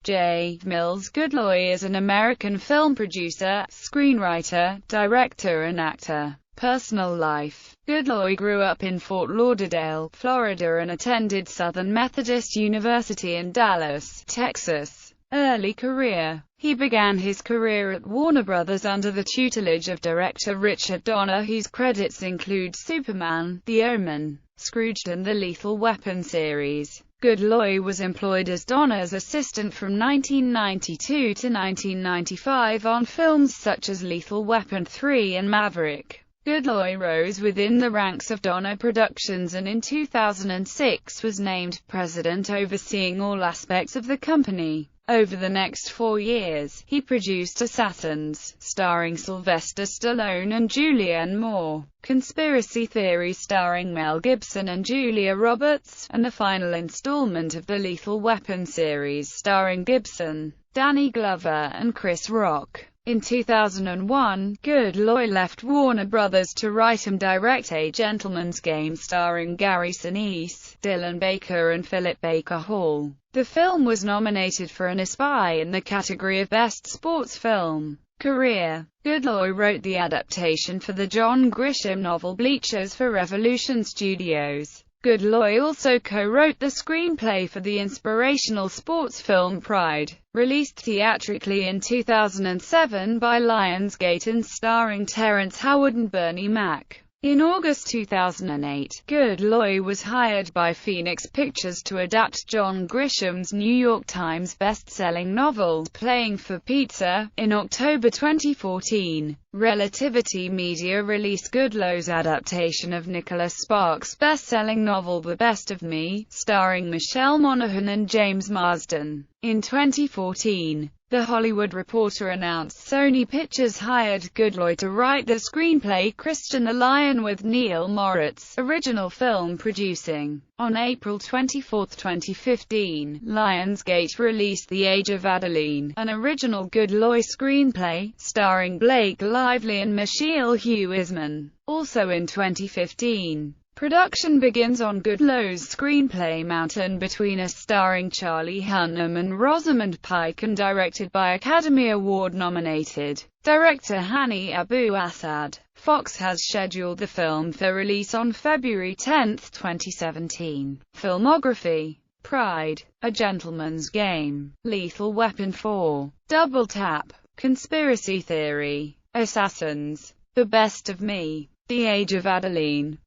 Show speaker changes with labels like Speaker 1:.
Speaker 1: J. Mills Goodloe is an American film producer, screenwriter, director and actor. Personal life. Goodloe grew up in Fort Lauderdale, Florida and attended Southern Methodist University in Dallas, Texas. Early career. He began his career at Warner Brothers under the tutelage of director Richard Donner, whose credits include Superman, The Omen, Scrooged and the Lethal Weapon series. Goodloe was employed as Donner's assistant from 1992 to 1995 on films such as Lethal Weapon 3 and Maverick. Goodloe rose within the ranks of Donner Productions and in 2006 was named president overseeing all aspects of the company. Over the next 4 years, he produced Assassins, starring Sylvester Stallone and Julianne Moore, Conspiracy Theory starring Mel Gibson and Julia Roberts, and the final installment of the Lethal Weapon series starring Gibson, Danny Glover and Chris Rock. In 2001, Goodloe left Warner Brothers to write and direct A Gentleman's Game starring Gary Sinise, Dylan Baker and Philip Baker Hall. The film was nominated for an ESPY in the category of Best Sports Film. Career. Goodloe wrote the adaptation for the John Grisham novel Bleachers for Revolution Studios. Goodloe also co-wrote the screenplay for the inspirational sports film Pride, released theatrically in 2007 by Lionsgate and starring Terrence Howard and Bernie Mac. In August 2008, Goodloe was hired by Phoenix Pictures to adapt John Grisham's New York Times best-selling novel, Playing for Pizza. In October 2014, Relativity Media released Goodloe's adaptation of Nicholas Sparks' best-selling novel The Best of Me, starring Michelle Monaghan and James Marsden. In 2014, The Hollywood Reporter announced Sony Pictures hired Goodloe to write the screenplay Christian the Lion with Neil Moritz, original film producing. On April 24, 2015, Lionsgate released The Age of Adeline, an original Goodloe screenplay, starring Blake Lively and Michiel Huisman. Also in 2015, production begins on Goodloe's screenplay Mountain Between Us starring Charlie Hunnam and Rosamund Pike and directed by Academy Award-nominated director Hani Abu Assad. Fox has scheduled the film for release on February 10, 2017. Filmography. Pride, A Gentleman's Game, Lethal Weapon 4, Double Tap, Conspiracy Theory, Assassins, The Best of Me, The Age of Adeline.